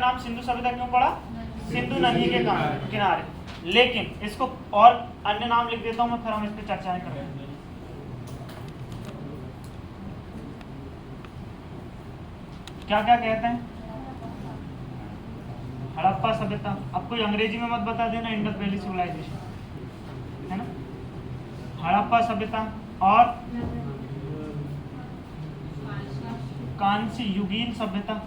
नाम सिंधु सभ्यता क्यों पड़ा? सिंधु नदी के किनारे। लेकिन इसको और अन्य नाम लिख देता हूं मैं, फिर हम इस पर चर्चाएं करेंगे। क्या क्या कहते हैं? हड़प्पा सभ्यता। अब कोई अंग्रेजी में मत बता देना इंडस वैली सिविलाइजेशन, है ना। हड़प्पा सभ्यता और कांस्य युगीन सभ्यता।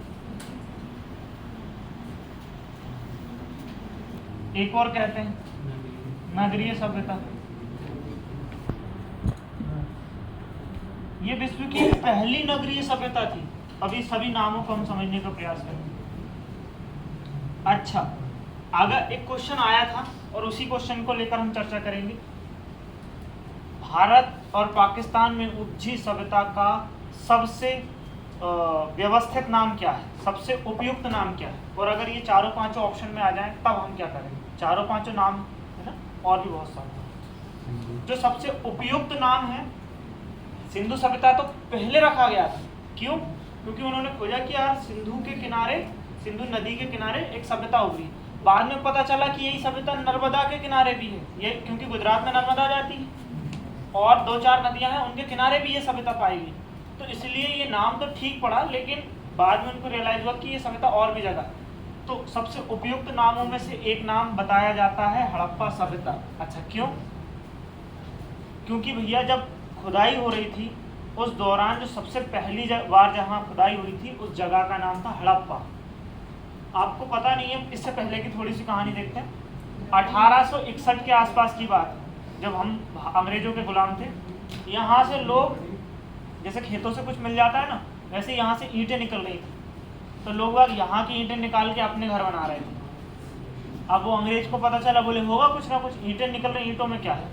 एक और कहते हैं नगरीय सभ्यता। ये विश्व की पहली नगरीय सभ्यता थी। अभी सभी नामों को हम समझने का प्रयास करेंगे। अच्छा, अगर एक क्वेश्चन आया था और उसी क्वेश्चन को लेकर हम चर्चा करेंगे। भारत और पाकिस्तान में उपजी सभ्यता का सबसे व्यवस्थित नाम क्या है, सबसे उपयुक्त नाम क्या है? और अगर ये चारों पांचों ऑप्शन में आ जाएं तब हम क्या करेंगे? चारों पांचों नाम है ना, और भी बहुत सारे। जो सबसे उपयुक्त नाम है, सिंधु सभ्यता तो पहले रखा गया था। क्यों? क्योंकि उन्होंने खोजा कि यार सिंधु के किनारे, सिंधु नदी के किनारे एक सभ्यता उभरी। बाद में पता चला कि यही सभ्यता नर्मदा के किनारे भी है। ये क्योंकि गुजरात में नर्मदा जाती है और 2-4 नदियां हैं, उनके किनारे भी ये सभ्यता पाई गई। तो इसलिए ये नाम तो ठीक पड़ा, लेकिन बाद में उनको रियलाइज हुआ कि ये सभ्यता और भी जगह। तो सबसे उपयुक्त नामों में से एक नाम बताया जाता है हड़प्पा सभ्यता। अच्छा, क्यों? क्योंकि भैया जब खुदाई हो रही थी उस दौरान जो सबसे पहली बार जहाँ खुदाई हुई थी उस जगह का नाम था हड़प्पा। आपको पता नहीं है, इससे पहले की थोड़ी सी कहानी देखते हैं। 1861 के आसपास की बात है, जब हम अंग्रेजों के गुलाम थे। यहाँ से लोग, जैसे खेतों से कुछ मिल जाता है ना, वैसे यहाँ से ईंटें निकल रही थी। तो लोग यहाँ की ईंटें निकाल के अपने घर बना रहे थे। अब वो अंग्रेज को पता चला, बोले होगा कुछ ना कुछ, ईंटें निकल रही, ईंटों में क्या है।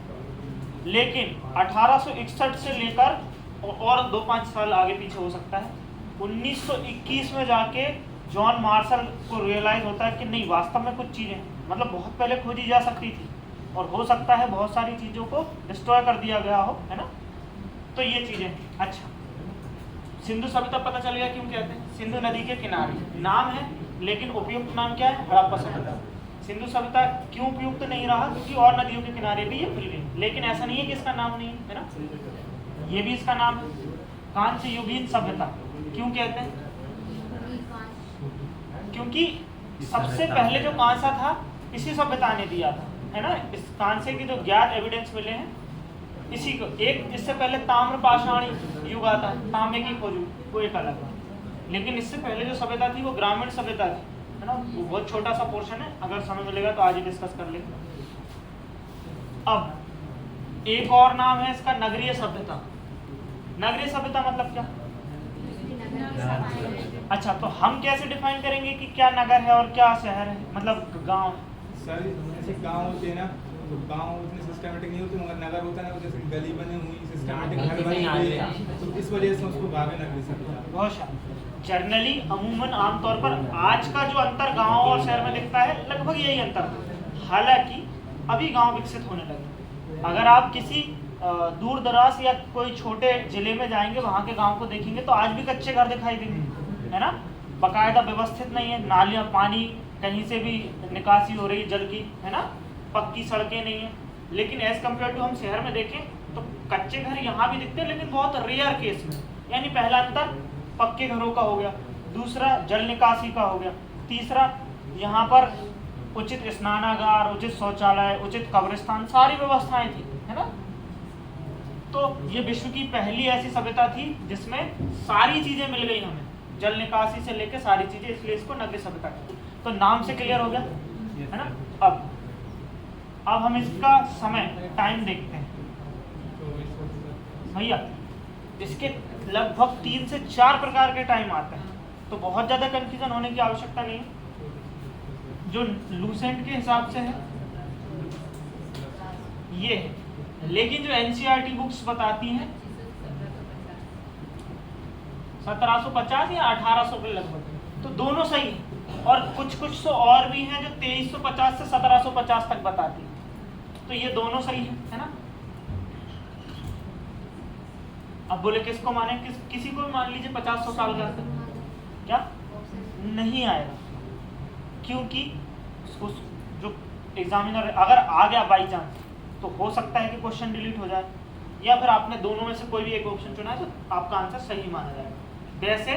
लेकिन 1861 से लेकर और 2-5 साल आगे पीछे हो सकता है, 1921 में जाके जॉन मार्शल को रियलाइज होता है कि नहीं, वास्तव में कुछ चीज़ें मतलब बहुत पहले खोजी जा सकती थी और हो सकता है बहुत सारी चीज़ों को डिस्ट्रॉय कर दिया गया हो, है ना। तो ये चीज़ें। अच्छा, सिंधु सभ्यता पता चल गया क्यों कहते हैं? सिंधु नदी के किनारे नाम है, लेकिन उपयुक्त नाम क्या है? हड़प्पा सभ्यता। सिंधु सभ्यता क्यों उपयुक्त नहीं रहा? क्योंकि और नदियों के किनारे भी ये मिल गई। लेकिन ऐसा नहीं है कि इसका नाम नहीं है ना, ये भी इसका नाम है। कांस्य युगीन सभ्यता क्यों कहते हैं? क्योंकि सबसे पहले जो कांसा था इसी सभ्यता ने दिया था, है ना। इस कांसे के जो ज्ञात एविडेंस मिले हैं इसी को। एक इससे पहले ताम्र पाषाणी युग आता है, तांबे की खोज, वो एक अलग है। लेकिन इससे पहले जो सभ्यता थी वो ग्रामीण सभ्यता थी, है ना। वो बहुत छोटा सा पोर्शन है, अगर समय मिलेगा तो आज ही डिस्कस कर लेंगे। अब एक और नाम है इसका, नगरीय सभ्यता। नगरीय सभ्यता मतलब क्या? अच्छा, तो हम कैसे डिफाइन करेंगे कि क्या नगर है और क्या शहर है, मतलब गांव है? सर जैसे गांव होते हैं ना, तो गांव उतने सिस्टमेटिक नहीं होते, मगर नगर होता है ना, जैसे गली बनी हुई सिस्टमेटिक घर बनी हुई है, तो इस वजह से उसको गाँव नगरी सभ्यता। बहुत शानदार। जनरली अमूमन आमतौर पर आज का जो अंतर गांव और शहर में दिखता है लगभग यही अंतर है। हालांकि अभी गांव विकसित होने लगे। अगर आप किसी दूर दराज या कोई छोटे जिले में जाएंगे, वहाँ के गांव को देखेंगे तो आज भी कच्चे घर दिखाई देंगे, है ना। बाकायदा व्यवस्थित नहीं है, नालियाँ, पानी कहीं से भी निकासी हो रही है जल की, है ना। पक्की सड़कें नहीं है। लेकिन एज कम्पेयर टू हम शहर में देखें तो कच्चे घर यहाँ भी दिखते हैं, लेकिन बहुत रेयर केस में। यानी पहला अंतर पक्के घरों का हो गया, दूसरा जल निकासी का हो गया, तीसरा यहाँ पर उचित स्नानागार, उचित शौचालय, उचित कब्रिस्तान, सारी व्यवस्थाएं थी, है ना। तो ये विश्व की पहली ऐसी सभ्यता थी जिसमें सारी चीजें मिल गई हमें, जल निकासी से लेकर सारी चीजें, इसलिए इसको नगरीय सभ्यता कहते हैं। तो नाम से क्लियर हो गया, है ना। अब हम इसका समय, टाइम देखते हैं भैया। इसके लगभग 3 से 4 प्रकार के टाइम आते हैं, तो बहुत ज्यादा कंफ्यूजन होने की आवश्यकता नहीं है। जो लूसेंट के हिसाब से है ये है, लेकिन जो एनसीईआरटी बुक्स बताती हैं 1750 या 1800 के लगभग, तो दोनों सही है। और कुछ तो और भी हैं जो 2350 से 1750 तक बताती है, तो ये दोनों सही है ना। अब बोले किसको माने? किसी को भी मान लीजिए 50-100 साल का, क्या नहीं आएगा, क्योंकि उस जो एग्जामिनर अगर आ गया बाई चांस तो हो सकता है कि क्वेश्चन डिलीट हो जाए, या फिर आपने दोनों में से कोई भी एक ऑप्शन चुना है तो आपका आंसर सही माना जाएगा। वैसे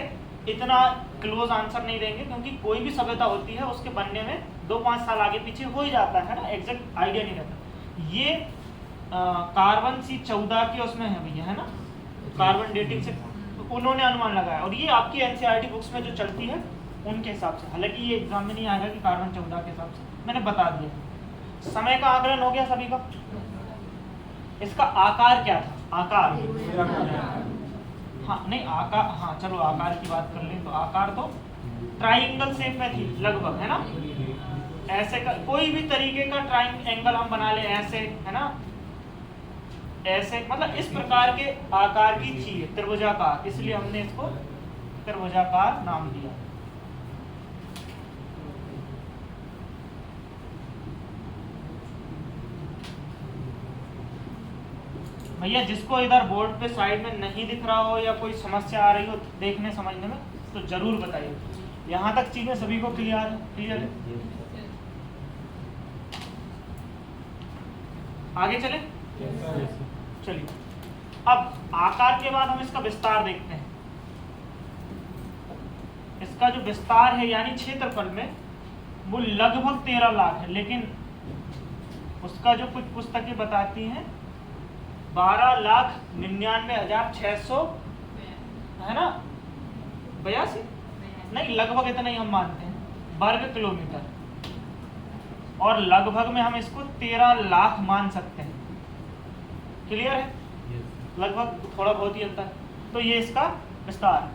इतना क्लोज आंसर नहीं देंगे क्योंकि कोई भी सभ्यता होती है उसके बनने में 2-5 साल आगे पीछे हो ही जाता है ना, एग्जैक्ट आइडिया नहीं रहता। ये कार्बन C14 के उसमें है भैया, है ना, कार्बन डेटिंग से उन्होंने अनुमान लगाया, और ये आपकी एनसीईआरटी बुक्स में जो चलती है उनके हिसाब से, हालांकि ये एग्जाम में नहीं आएगा कि कार्बन 14 के हिसाब से, मैंने बता दिया। समय का आकलन हो गया सभी का। इसका आकार क्या था? आकार, हाँ नहीं आकार, हाँ चलो आकार की बात कर लें तो आकार तो ट्राइंगल शेप में थी लगभग, है ना, ऐसे का कोई भी तरीके का ट्राइंगल हम बना ले, ऐसे, है ना, ऐसे, मतलब इस प्रकार के आकार की थी, त्रिभुजाकार, इसलिए हमने इसको त्रिभुजाकार नाम दिया। भैया जिसको इधर बोर्ड पे साइड में नहीं दिख रहा हो या कोई समस्या आ रही हो देखने समझने में तो जरूर बताइए। यहाँ तक चीजें सभी को क्लियर है? आगे चले, चलिए। अब आकार के बाद हम इसका विस्तार देखते हैं। इसका जो विस्तार है यानी क्षेत्रफल में वो लगभग 13 लाख है, लेकिन उसका जो कुछ पुस्तकें बताती हैं 12,99,600 है ना, 82 नहीं लगभग इतना ही हम मानते हैं वर्ग किलोमीटर, और लगभग में हम इसको 13 लाख मान सकते हैं। क्लियर है? लगभग थोड़ा बहुत ही अंतर। तो ये इसका विस्तार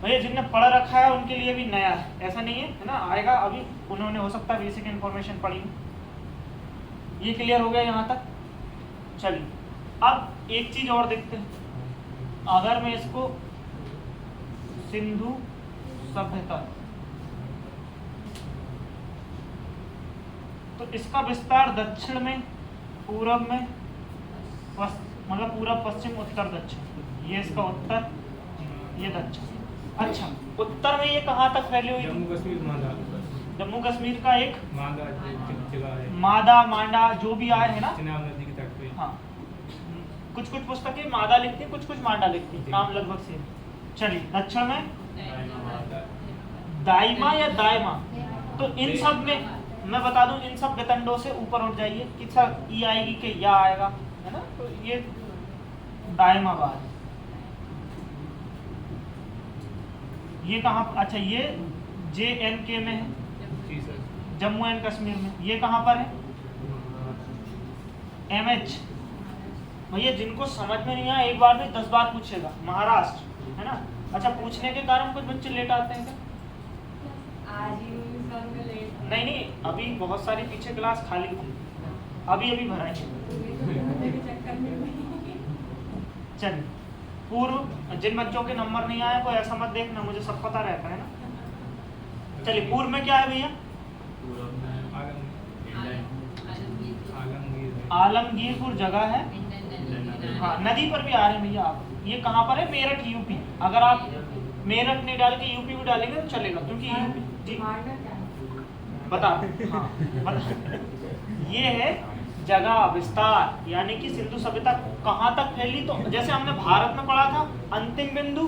भैया जिनने पढ़ रखा है उनके लिए भी नया है, ऐसा नहीं है ना, आएगा अभी, उन्होंने हो सकता है बेसिक इन्फॉर्मेशन पढ़ी। ये क्लियर हो गया यहाँ तक? चलिए अब एक चीज और देखते हैं। अगर मैं इसको सिंधु सभ्यता, तो इसका विस्तार दक्षिण में, पूरब में, मतलब पूरब पश्चिम उत्तर दक्षिण, ये इसका उत्तर, ये दक्षिण। अच्छा उत्तर में ये कहाँ तक फैली हुई? जम्मू कश्मीर, मांडा, जम्मू कश्मीर का एक मांडा जगह है, मादा मांडा जो भी आए है ना, चिनाब नदी के तट पे। हाँ कुछ कुछ पुस्तकें मादा लिखती है, कुछ कुछ मांडा लिखती है, नाम लगभग सेम। चलिए दक्षिण में दाइमा या दायमा, तो इन सब में मैं बता दूं, इन सब वितंडों से ऊपर उठ जाइए कि सर ई आएगी कि या आएगा, है ना, तो ये दायमाबाद, ये कहाँ, अच्छा ये JNK में है, जम्मू एंड कश्मीर में। ये कहाँ पर है? MH। भैया जिनको समझ में नहीं आया एक बार में 10 बार पूछेगा, महाराष्ट्र, है ना। अच्छा पूछने के कारण कुछ बच्चे लेट आते हैं क्या? नहीं नहीं, अभी बहुत सारी पीछे क्लास खाली थी, अभी भराएंगे। चलिए पूर्व, जिन बच्चों के नंबर नहीं आए कोई ऐसा मत देखना, मुझे सब पता रहता है ना। चलिए पूर्व में क्या है भैया? आलमगीरपुर जगह है, हाँ नदी पर भी आ रहे हैं भैया आप। ये कहाँ पर है? मेरठ यूपी। अगर आप मेरठ नहीं डाल के यूपी भी डालेंगे तो चलेगा, क्योंकि यूपी जी बता, हाँ बता। ये है जगह विस्तार, यानी कि सिंधु सभ्यता कहाँ तक फैली। तो जैसे हमने भारत में पढ़ा था अंतिम बिंदु,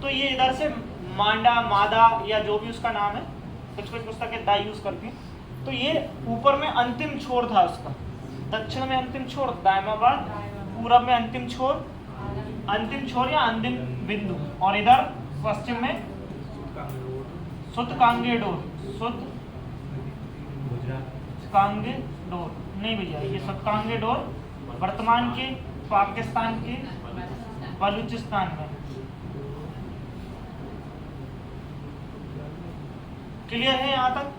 तो ये इधर से मांडा, मादा या जो भी उसका नाम है, कुछ कुछ पुस्तकें दा यूज करती हैं, तो ये ऊपर में अंतिम छोर था उसका, दक्षिण में अंतिम छोर दायमाबाद, पूरब में अंतिम छोर या अंतिम बिंदु, और इधर पश्चिम में सुतकांगेडोर, सुतकांगेडोर नहीं भैया, ये सुतकांगेडोर वर्तमान के पाकिस्तान के बलूचिस्तान में। क्लियर है यहाँ तक?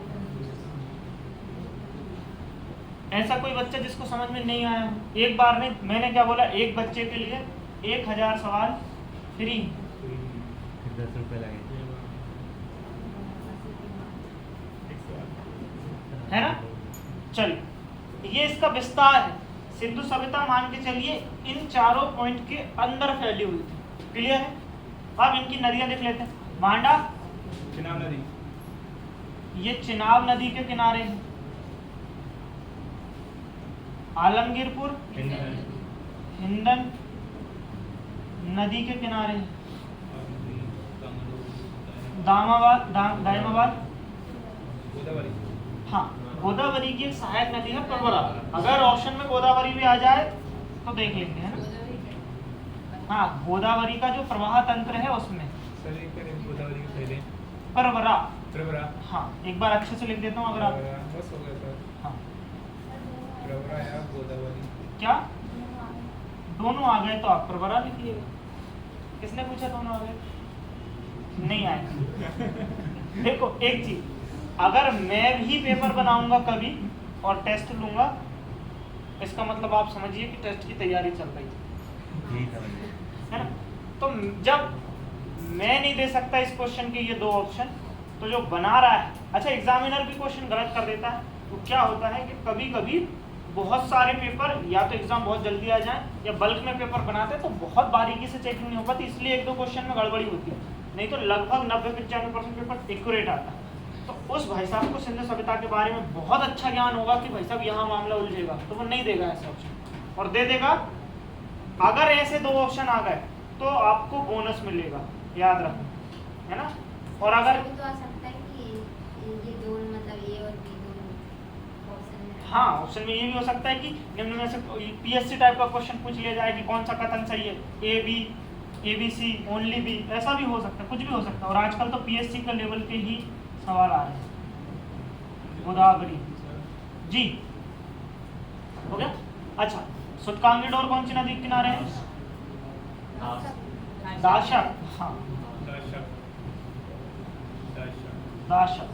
ऐसा कोई बच्चा जिसको समझ में नहीं आया? एक बार में मैंने क्या बोला, एक बच्चे के लिए 1000 सवाल फ्री, 10 रुपए लगे है ना। चलिए ये इसका विस्तार है। सिंधु सभ्यता मान के चलिए इन चारों पॉइंट के अंदर फैली हुई थी। क्लियर है? अब इनकी नदियां देख लेते हैं। मांडा, चिनाब नदी, ये चिनाब नदी के किनारे है। आलमगीरपुर हिंडन नदी के किनारे है। दायमाबाद हाँ, गोदावरी की एक सहायक नदी है प्रवरा। अगर ऑप्शन में गोदावरी भी आ जाए तो देख लेंगे, है ना। हाँ, गोदावरी का जो प्रवाह तंत्र है उसमें गोदावरी के पहले प्रवरा। प्रवरा। हाँ, एक बार अच्छे से लिख देता हूँ अगर आप। बस हो गया सर। हाँ, प्रवरा या गोदावरी क्या दोनों आ गए तो आप प्रवरा लिखिएगा। किसने पूछा दोनों आ गए? नहीं आए। देखो एक चीज, अगर मैं भी पेपर बनाऊंगा कभी और टेस्ट लूंगा, इसका मतलब आप समझिए कि टेस्ट की तैयारी चल रही है ना। तो जब मैं नहीं दे सकता इस क्वेश्चन के ये दो ऑप्शन, तो जो बना रहा है, अच्छा एग्जामिनर भी क्वेश्चन गलत कर देता है। तो क्या होता है कि कभी कभी बहुत सारे पेपर या तो एग्जाम बहुत जल्दी आ जाए या बल्क में पेपर बनाते हैं तो बहुत बारीकी से चेकिंग नहीं हो पाती, इसलिए एक दो क्वेश्चन में गड़बड़ी होती है। नहीं तो लगभग 90-95% पेपर एक्यूरेट आता है। तो उस भाई साहब को सिंधु सभ्यता के बारे में बहुत अच्छा ज्ञान होगा कि भाई साहब यहाँ मामला उलझेगा, तो वो नहीं देगा ऐसे ऑप्शन और दे देगा। अगर ऐसे दो ऑप्शन आ गए तो आपको बोनस मिलेगा, याद रखो, है ना। और अगर तो आ सकता है कि ये दो मतलब ए और बी दोनों ऑप्शन में। हाँ, ऑप्शन में ये भी हो सकता है कि निम्न में से पीएससी टाइप का क्वेश्चन पूछ लिया जाए कि कौन सा कथन सही है, A B, ABC, only B, ऐसा भी हो सकता है, कुछ भी हो सकता है। और आजकल तो पीएससी का लेवल के ही सवाल आ रहे हैं। गोदावरी जी हो गया। अच्छा, सुतकांगीड और कौन सी नदी के किनारे है? दाशक। हाँ, दाशक।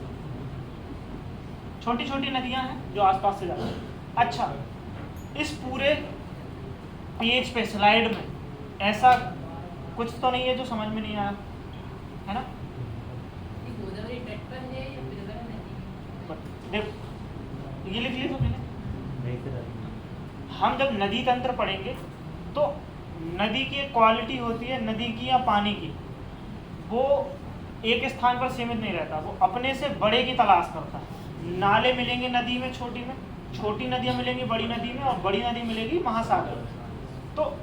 छोटी छोटी नदियां हैं जो आसपास से जाती हैं। अच्छा, इस पूरे पेज पे स्लाइड में ऐसा कुछ तो नहीं है जो समझ में नहीं आया, है ना। गोदावरी तट पर है या प्रवरा नदी? देखो ये लिख लिया तो मैंने। हम जब नदी तंत्र पढ़ेंगे तो नदी की एक क्वालिटी होती है, नदी की या पानी की, वो एक स्थान पर सीमित नहीं रहता, वो अपने से बड़े की तलाश करता है। नाले मिलेंगे नदी में, छोटी नदियाँ मिलेंगी बड़ी नदी में, और बड़ी नदी मिलेगी महासागर में। तो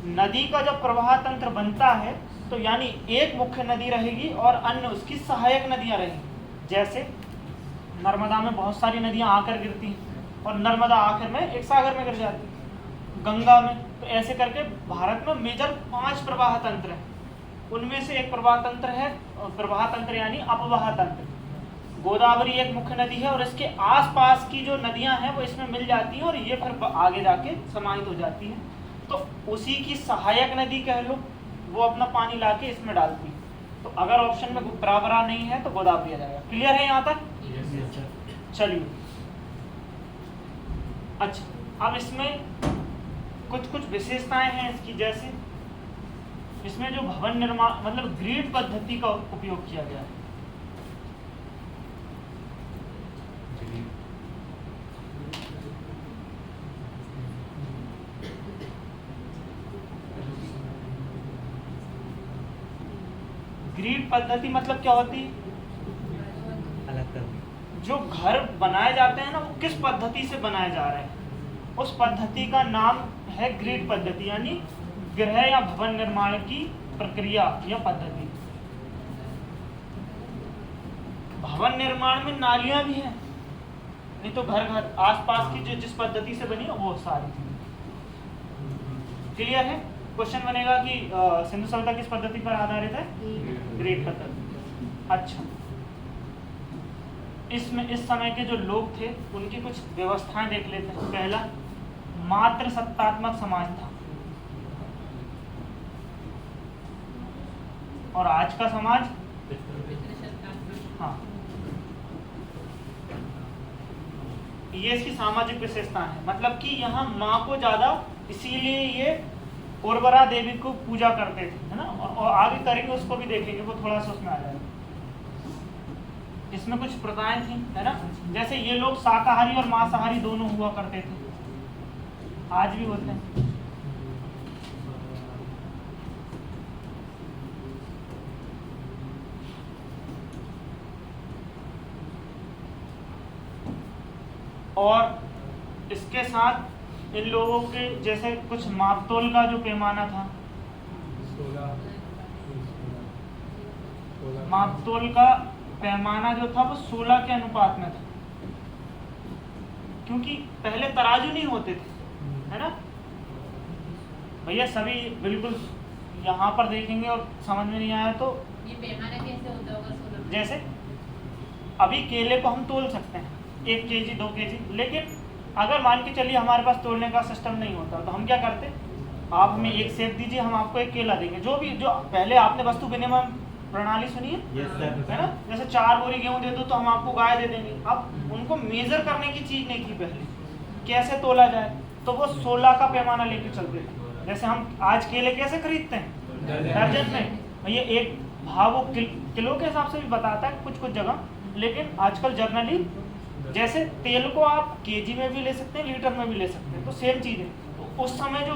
नदी का जब प्रवाह तंत्र बनता है तो यानी एक मुख्य नदी रहेगी और अन्य उसकी सहायक नदियाँ रहेंगी। जैसे नर्मदा में बहुत सारी नदियाँ आकर गिरती हैं और नर्मदा आखिर में एक सागर में गिर जाती है, गंगा में। तो ऐसे करके भारत में मेजर 5 प्रवाह तंत्र हैं। उनमें से एक प्रवाह तंत्र यानी अपवाह तंत्र। गोदावरी एक मुख्य नदी है और इसके आसपास की जो नदियां हैं वो इसमें मिल जाती हैं और ये फिर आगे जाके समाहित हो जाती हैं। तो उसी की सहायक नदी कह लो, वो अपना पानी लाके इसमें डालती है। तो अगर ऑप्शन में प्रवरा नहीं है तो गोदावरी आ जाएगा। क्लियर है यहाँ तक? चलिए, अच्छा, अब इसमें कुछ विशेषताएं हैं इसकी। जैसे इसमें जो भवन निर्माण मतलब ग्रिड पद्धति का उपयोग किया गया है। ग्रिड पद्धति मतलब क्या होती है? अलग कर जो घर बनाए जाते हैं ना, वो किस पद्धति से बनाए जा रहे हैं, उस पद्धति का नाम है ग्रिड पद्धति, यानी गृह या भवन निर्माण की प्रक्रिया या पद्धति। भवन निर्माण में नालियां भी हैं, नहीं तो घर आसपास की जो जिस पद्धति से बनी है वो सारी। क्लियर है? क्वेश्चन बनेगा कि सिंधु सभ्यता किस पद्धति पर आधारित है? ग्रिड पद्धति। अच्छा, इसमें इस समय के जो लोग थे उनकी कुछ व्यवस्थाएं देख लेते हैं। पहला, मात्र सत्तात्मक समाज था और आज का समाज, हाँ, ये इसकी सामाजिक विशेषता है। मतलब कि यहाँ माँ को ज्यादा, इसीलिए ये उर्वरा देवी को पूजा करते थे, है ना। और आगे करेंगे उसको भी देखेंगे, वो थोड़ा सा उसमें आ जाएगा। इसमें कुछ प्रथाएं थी, है ना। जैसे ये लोग शाकाहारी और मांसाहारी दोनों हुआ करते थे, आज भी होते हैं। और इसके साथ इन लोगों के जैसे कुछ मापतोल का जो पैमाना था, 16 मापतोल का पैमाना जो था वो 16 के अनुपात में था, क्योंकि पहले तराजू नहीं होते थे, है ना भैया। सभी बिल्कुल यहाँ पर देखेंगे और समझ में नहीं आया तो ये पैमाना कैसे होता होगा 16? जैसे अभी केले को हम तोल सकते हैं 1 केजी 2 केजी, लेकिन अगर मान के चलिए हमारे पास तोलने का सिस्टम नहीं होता तो हम क्या करते, आप हमें एक सेब दीजिए, हम आपको 1 केला देंगे। जो पहले आपने वस्तु विनिमय प्रणाली सुनी है, है ना, जैसे 4 बोरी गेहूं दे दो तो हम आपको गाय दे देंगे। अब उनको मेजर करने की चीज नहीं थी पहले, कैसे तोला जाए, तो वो 16 का पैमाना लेके चलते थे। जैसे हम आज केले कैसे खरीदते हैं, दर्जन में, भैया एक भाव वो किलो के हिसाब से भी बताता है कुछ जगह, लेकिन आजकल जर्नली जैसे तेल को आप केजी में भी ले सकते हैं, लीटर में भी ले सकते हैं, तो सेम चीज़ है। तो उस समय जो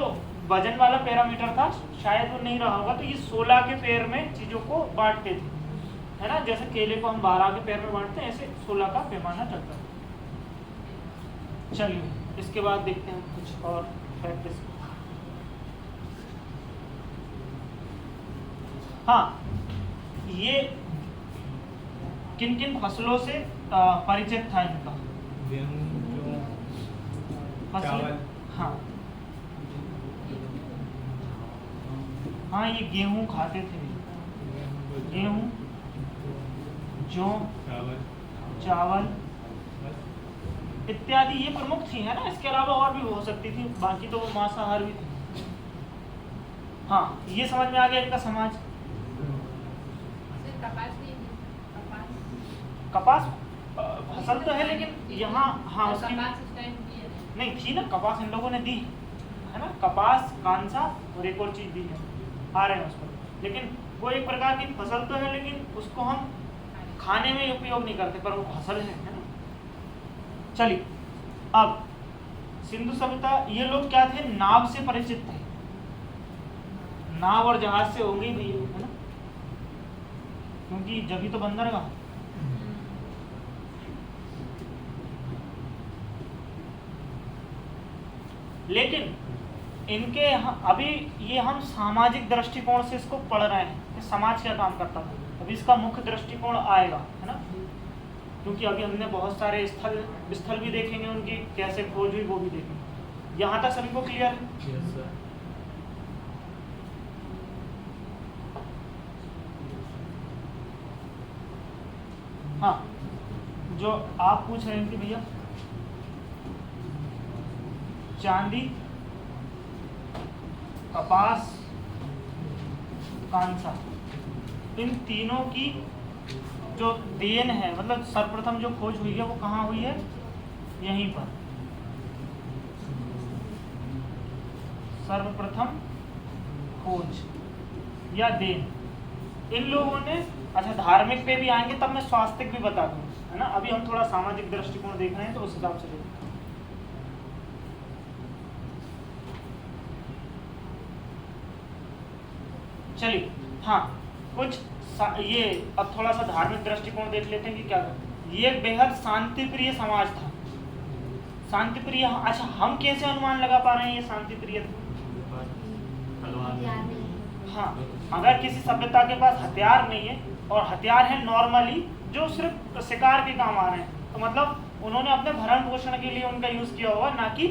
वजन वाला पैरामीटर था शायद वो नहीं रहा होगा, तो ये 16 के पेयर में चीज़ों को बांटते थे, है ना। जैसे केले को हम 12 के पेयर में बांटते हैं, ऐसे 16 का पैमाना चलता है। चलिए इसके बाद देखते हैं कुछ और प्रैक्टिस। हाँ, ये किन किन फसलों से परिचित था इनका, गेहूं, जौ, फसल, चावल। हाँ हाँ, ये गेहूं खाते थे, गेहूं, जौ, चावल इत्यादि ये प्रमुख थी, है ना। इसके अलावा और भी हो सकती थी, बाकी तो वो मांसाहार भी थे। हाँ, ये समझ में आ गया इनका समाज। सिर्फ कपास नहीं थी, कपास फसल तो है, लेकिन यहाँ हाँ तो उसकी कपास उस टाइम की है। नहीं थी ना, कपास इन लोगों ने दी है ना, कपास, कांसा और एक और चीज दी है, आ रहे हैं उस पर, लेकिन वो एक प्रकार की फसल तो है, लेकिन उसको हम खाने में उपयोग नहीं करते, पर वो फसल है ना। चलिए अब सिंधु सभ्यता, ये लोग क्या थे, नाव से परिचित थे, नाव और जहाज से होंगे भी, है ना, क्योंकि जब ही तो बंदरगाह। लेकिन इनके अभी ये हम सामाजिक दृष्टिकोण से इसको पढ़ रहे हैं कि समाज क्या काम करता है, अभी इसका मुख्य दृष्टिकोण आएगा, है ना, क्योंकि अभी हमने बहुत सारे स्थल भी देखेंगे, उनकी कैसे खोज हुई वो भी देखेंगे। यहाँ तक सभी को क्लियर है? हाँ, जो आप पूछ रहे थे भैया, चांदी, कपास, कांसा, इन तीनों की जो देन है, मतलब सर्वप्रथम जो खोज हुई है वो कहाँ हुई है, यहीं पर सर्वप्रथम खोज या देन इन लोगों ने। अच्छा, धार्मिक पे भी आएंगे तब मैं स्वास्थ्यिक भी बता दूँ, है ना। अभी हम थोड़ा सामाजिक दृष्टिकोण देख रहे हैं तो उस हिसाब से देखते हैं। चलिए, हाँ, कुछ ये अब थोड़ा सा धार्मिक दृष्टिकोण देख लेते हैं कि क्या करते हैं। ये बेहद शांति प्रिय समाज था, शांति प्रिय। अच्छा, हम कैसे अनुमान लगा पा रहे हैं ये शांति प्रिय था? हाँ, अगर किसी सभ्यता के पास हथियार नहीं है और हथियार है नॉर्मली जो सिर्फ शिकार के काम आ रहे हैं, तो मतलब उन्होंने अपने भरण पोषण के लिए उनका यूज किया होगा, ना कि,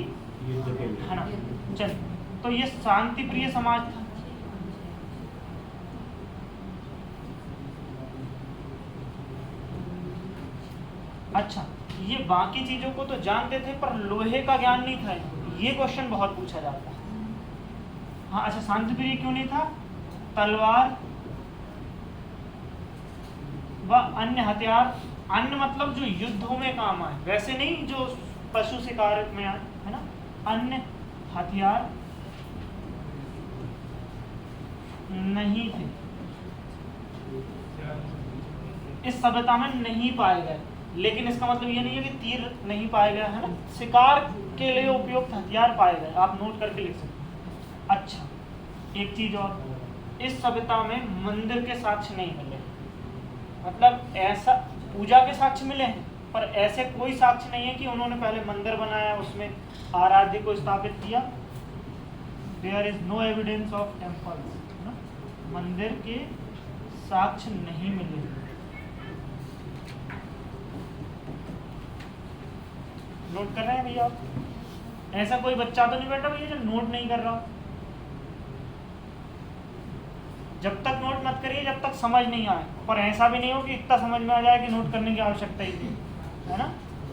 है ना। चलिए, तो ये शांति प्रिय समाज था। अच्छा, ये बाकी चीजों को तो जानते थे पर लोहे का ज्ञान नहीं था, ये क्वेश्चन बहुत पूछा जाता है। हाँ, अच्छा, शांति प्रिय क्यों नहीं था? तलवार व अन्य हथियार, अन्य मतलब जो युद्धों में काम आए, वैसे नहीं जो पशु शिकार में आए, है ना। अन्य हथियार नहीं थे, इस सभ्यता में नहीं पाए गए। लेकिन इसका मतलब ये नहीं है कि तीर नहीं पाए गए, है ना। शिकार के लिए उपयुक्त हथियार पाए गए, आप नोट करके लिख सकते हैं। अच्छा, एक चीज और, इस सभ्यता में मंदिर के साक्ष्य नहीं मिले, मतलब ऐसा पूजा के साक्ष्य मिले हैं पर ऐसे कोई साक्ष्य नहीं है कि उन्होंने पहले मंदिर बनाया, उसमें आराध्य को स्थापित किया। There is no evidence of temples, मंदिर के साक्ष्य नहीं मिले। नोट कर रहे हैं भैया आप? ऐसा कोई बच्चा तो नहीं बैठा भैया जो नोट नहीं कर रहा हो। जब तक नोट मत करिए जब तक समझ नहीं आए, पर ऐसा भी नहीं हो कि इतना समझ में आ जाए कि नोट करने की आवश्यकता ही नहीं, है ना?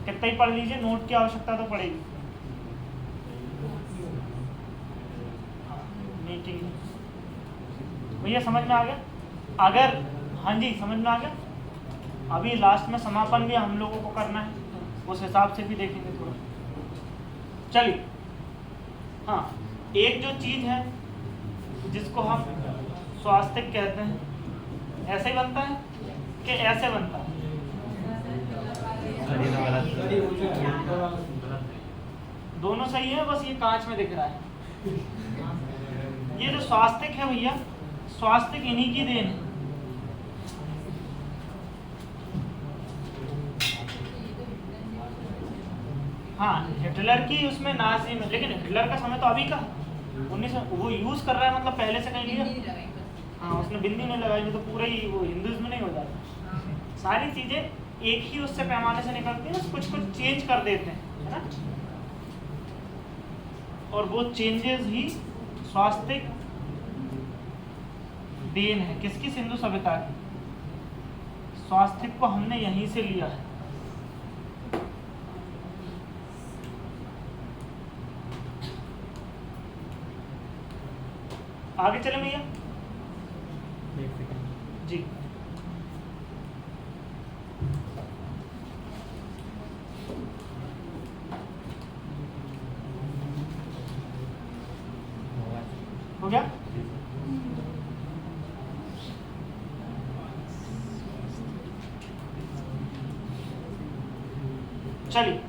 कितना ही पढ़ लीजिए, नोट की आवश्यकता तो पड़ेगी। मीटिंग भैया समझ में आ गया? अगर हाँ जी समझ में आ गया। अभी लास्ट में समापन भी हम लोगों को करना है, उस हिसाब से भी देखेंगे थोड़ा। चलिए, हाँ, एक जो चीज़ है जिसको हम स्वास्तिक कहते हैं, ऐसे ही बनता है कि ऐसे बनता है? दोनों सही है, बस ये कांच में दिख रहा है। ये जो स्वास्तिक है भैया, स्वास्तिक इन्हीं की देन है। हाँ, हिटलर की उसमें नाजी में, लेकिन हिटलर का समय तो अभी का 1900 वो यूज कर रहा है, मतलब पहले से कहीं लिया। हाँ, उसने बिंदी नहीं लगाई, नहीं तो पूरा ही वो हिंदुइज्म नहीं हो जाता। सारी चीजें एक ही उससे पैमाने से निकलती है, कुछ कुछ चेंज कर देते हैं, है ना? और वो चेंजेस ही स्वास्तिक देन है। किसकी? सिंधु सभ्यता की। स्वास्तिक को हमने यहीं से लिया है। आगे चले भैया जी। हो गया? चलिए,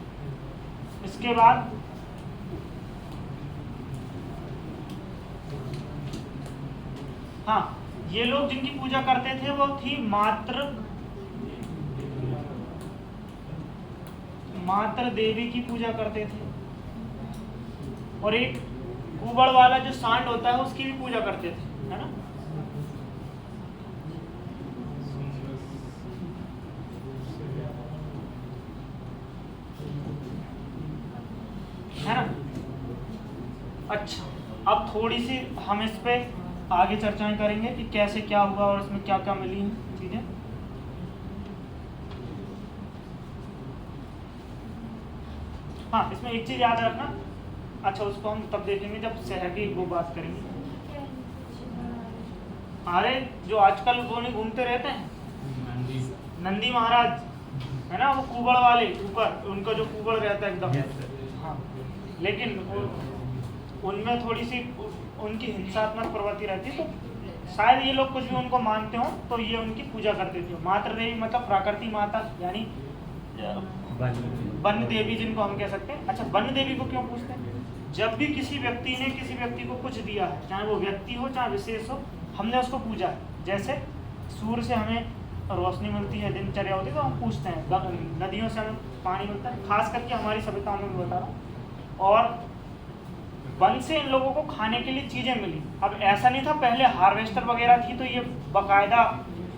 इसके बाद हाँ, ये लोग जिनकी पूजा करते थे वो थी मात्र देवी की पूजा करते थे, और एक कुबड़ वाला जो सांड होता है उसकी भी पूजा करते थे, है ना? है ना? अच्छा, अब थोड़ी सी हम इस पे आगे चर्चाएं करेंगे कि कैसे क्या हुआ और इसमें क्या क्या मिली हैं चीजें। हाँ, इसमें एक चीज याद रखना। अच्छा, उसको हम तब देखेंगे जब शहर की वो बात करेंगे। अरे जो आजकल वो नहीं घूमते रहते हैं, नंदी महाराज, है ना? वो कुबड़ वाले ऊपर, उनका जो कुबड़ रहता है एकदम। हाँ, लेकिन उनमें थोड़ी सी उनकी हिंसात्मक प्रवृत्ति रहती है, तो शायद ये लोग कुछ भी उनको मानते हो तो ये उनकी पूजा करते थे। मातृ देवी मतलब प्राकृतिक माता, यानी वन्य देवी जिनको हम कह सकते हैं। अच्छा, वन्य देवी को क्यों पूछते हैं? जब भी किसी व्यक्ति ने किसी व्यक्ति को कुछ दिया है, चाहे वो व्यक्ति हो चाहे विशेष हो, हमने उसको पूजा है। जैसे सूर्य से हमें रोशनी मिलती है, दिनचर्या होती है, तो हम पूछते हैं। नदियों से हमें पानी मिलता है, खास करके हमारी सभ्यता में बता रहा हूँ। और वन से इन लोगों को खाने के लिए चीज़ें मिली। अब ऐसा नहीं था पहले हार्वेस्टर वगैरह थी तो ये बाकायदा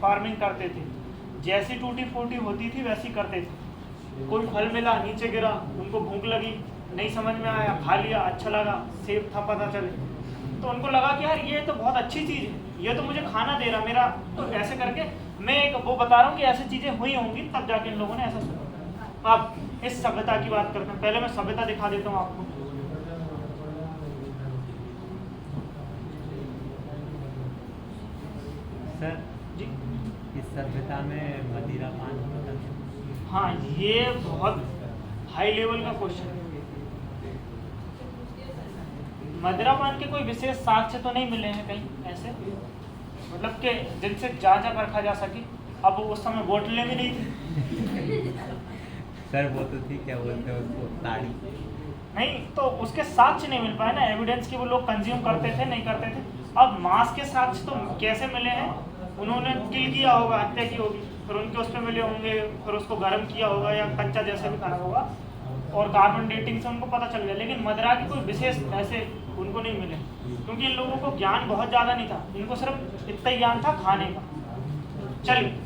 फार्मिंग करते थे, जैसी टूटी फूटी होती थी वैसी करते थे। कोई फल मिला, नीचे गिरा, उनको भूख लगी, नहीं समझ में आया, खा लिया, अच्छा लगा, सेब था पता चले, तो उनको लगा कि यार ये तो बहुत अच्छी चीज़ है, ये तो मुझे खाना दे रहा मेरा, तो ऐसे करके मैं एक वो बता रहा हूँ कि ऐसी चीज़ें हुई होंगी, तब जाके इन लोगों ने ऐसा सोचा। अब इस सभ्यता की बात करते हैं। पहले मैं सभ्यता दिखा देता हूँ आपको। सर जी, इस सभ्यता में मदिरा पान होता है? हाँ, ये बहुत हाई लेवल का क्वेश्चन है। मदिरा पान के कोई विशेष साक्ष्य तो नहीं मिले हैं कहीं ऐसे, मतलब कि जिनसे जांच रखा जा सके। अब उस समय बोतलें भी नहीं थी। सर वो तो थी, क्या बोलते हैं उसको, ताड़ी नहीं, तो उसके साक्ष्य नहीं मिल पाए ना, एविडेंस की वो लोग कंज्यूम करते थे नहीं करते थे। अब मांस के साक्ष्य तो कैसे मिले हैं? उन्होंने किल किया होगा, हत्या की होगी, फिर उनके उस पर मिले होंगे, फिर उसको गर्म किया होगा या कच्चा जैसे भी खाना होगा, और कार्बन डेटिंग से उनको पता चल गया। लेकिन मदिरा के कोई विशेष ऐसे उनको नहीं मिले, क्योंकि इन लोगों को ज्ञान बहुत ज़्यादा नहीं था, इनको सिर्फ इतना ही ज्ञान था खाने का। चलिए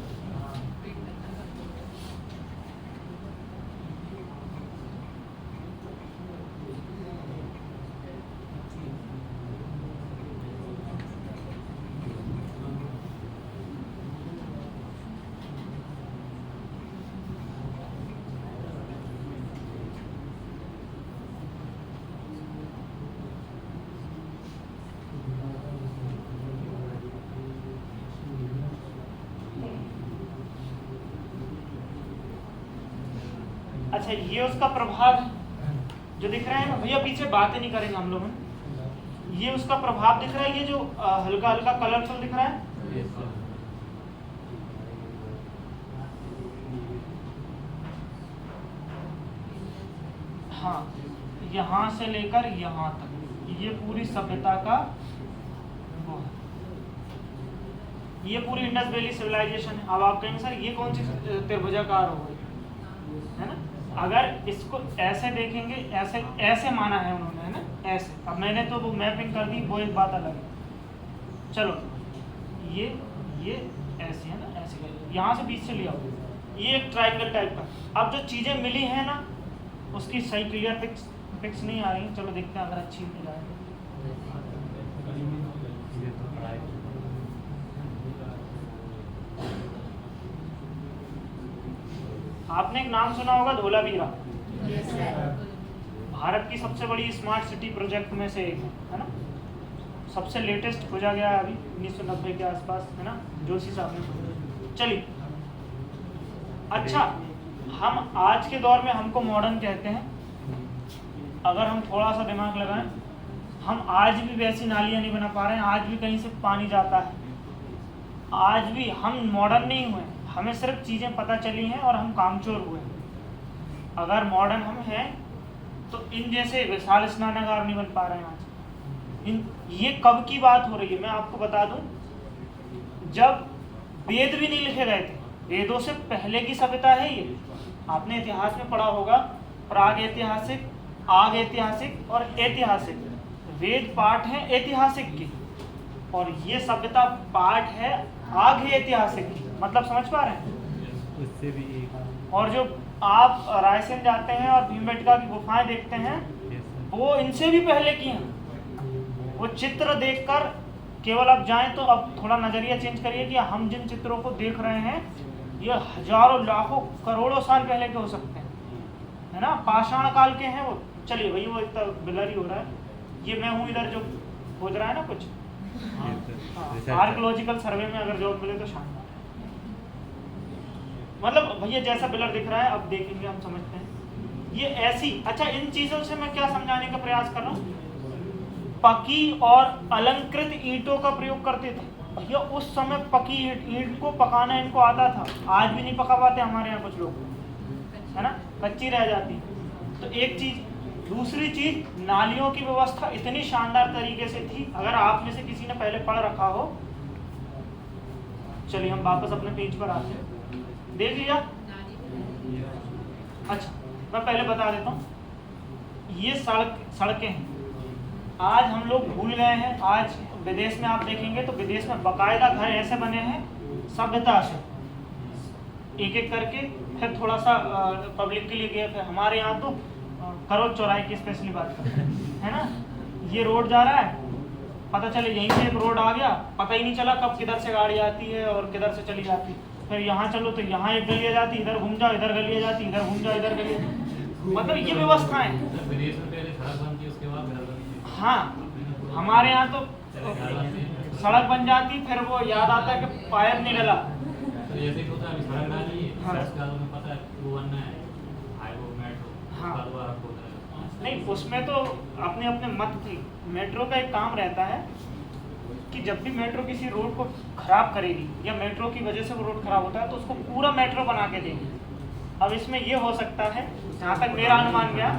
अच्छा, ये उसका प्रभाव जो दिख रहा है ना भैया, पीछे बातें नहीं करेंगे हम लोग, ये उसका प्रभाव दिख रहा है, ये जो हल्का हल्का कलरफुल दिख रहा है, हाँ, यहाँ से लेकर यहाँ तक ये पूरी सभ्यता का वो है, ये पूरी इंडस वैली सिविलाइजेशन है। अब आप कहेंगे सर ये कौन सी त्रिभुजाकार हो गई, है ना? अगर इसको ऐसे देखेंगे, ऐसे ऐसे माना है उन्होंने, है ना, ऐसे। अब मैंने तो वो मैपिंग कर दी, वो एक बात अलग है। चलो ये ऐसे है ना, ऐसे यहाँ से बीच से लिया हो, ये एक ट्रायंगल टाइप का। अब जो चीज़ें मिली हैं ना, उसकी सही क्लियर पिक्स नहीं आ रही। चलो देखते हैं अगर अच्छी मिल जाए। आपने एक नाम सुना होगा, धोलावीरा, भारत की सबसे बड़ी स्मार्ट सिटी प्रोजेक्ट में से एक है ना, सबसे लेटेस्ट खोजा गया है अभी 1990 के आसपास, है ना, जोशी साहब ने। चलिए अच्छा, हम आज के दौर में हमको मॉडर्न कहते हैं। अगर हम थोड़ा सा दिमाग लगाएं, हम आज भी वैसी नालियाँ नहीं बना पा रहे हैं, आज भी कहीं से पानी जाता है, आज भी हम मॉडर्न नहीं हुए, हमें सिर्फ चीज़ें पता चली हैं और हम कामचोर हुए। अगर मॉडर्न हम हैं तो इन जैसे विशाल स्नानागार नहीं बन पा रहे हैं आज। ये कब की बात हो रही है मैं आपको बता दूं, जब वेद भी नहीं लिखे गए थे, वेदों से पहले की सभ्यता है ये। आपने इतिहास में पढ़ा होगा, प्राग ऐतिहासिक, आग ऐतिहासिक और ऐतिहासिक। वेद पाठ है ऐतिहासिक की और ये सभ्यता पाठ है आग है ऐतिहासिक की। मतलब समझ पा रहे हैं? उससे भी एक और जो आप रायसेन जाते हैं और भीमबेटका की गुफाएं देखते हैं, वो इनसे भी पहले की हैं। वो चित्र देखकर केवल अब जाएं तो अब थोड़ा नज़रिया चेंज करिए कि हम जिन चित्रों को देख रहे हैं ये हजारों लाखों करोड़ों साल पहले के हो सकते हैं, है ना, पाषाण काल के हैं वो। चलिए भाई, वो इतना बिलर ही हो रहा है। ये मैं हूँ इधर जो खोज रहा है ना कुछ, आर्कियोलॉजिकल सर्वे में अगर जॉब मिले तो शानदार। मतलब भैया जैसा बिलर दिख रहा है, अब देखेंगे हम समझते हैं ये ऐसी। अच्छा, इन चीज़ों से मैं क्या समझाने का प्रयास कर रहा हूँ, पकी और अलंकृत ईंटों का प्रयोग करते थे भैया। उस समय पकी ईंट को पकाना इनको आता था, आज भी नहीं पका पाते हमारे यहाँ कुछ लोग, है ना, कच्ची रह जाती। तो एक चीज़, दूसरी चीज़, नालियों की व्यवस्था इतनी शानदार तरीके से थी, अगर आप में से किसी ने पहले पढ़ रखा हो। चलिए हम वापस अपने पेज पर आते हैं, देख लिया। अच्छा, मैं पहले बता देता हूँ, ये सड़कें हैं। आज हम लोग भूल गए हैं। आज विदेश में आप देखेंगे तो विदेश में बाकायदा घर ऐसे बने हैं सभ्यता से, एक एक करके। फिर थोड़ा सा पब्लिक के लिए गए, फिर हमारे यहाँ तो करोड़ चौराहे की स्पेशली बात करते हैं, है ना। ये रोड जा रहा है, पता चले यहीं से एक रोड आ गया, पता ही नहीं चला कब किधर से गाड़ी आती है और किधर से चली जाती है। फिर यहाँ चलो तो यहाँ एक गली जाती, इधर घूम जाओ, इधर गली जाती, इधर घूम जाओ, इधर गली। मतलब ये व्यवस्थाएं, हाँ, हमारे यहाँ तो सड़क बन जाती, फिर वो याद आता है कि पाइप नहीं डला। हाँ, नहीं, उसमें तो अपने अपने मत थी। मेट्रो का एक काम रहता है कि जब भी मेट्रो किसी रोड को खराब करेगी या मेट्रो की वजह से वो रोड खराब होता है तो उसको पूरा मेट्रो बना के देंगे। अब इसमें ये हो सकता है, जहाँ तक मेरा अनुमान गया,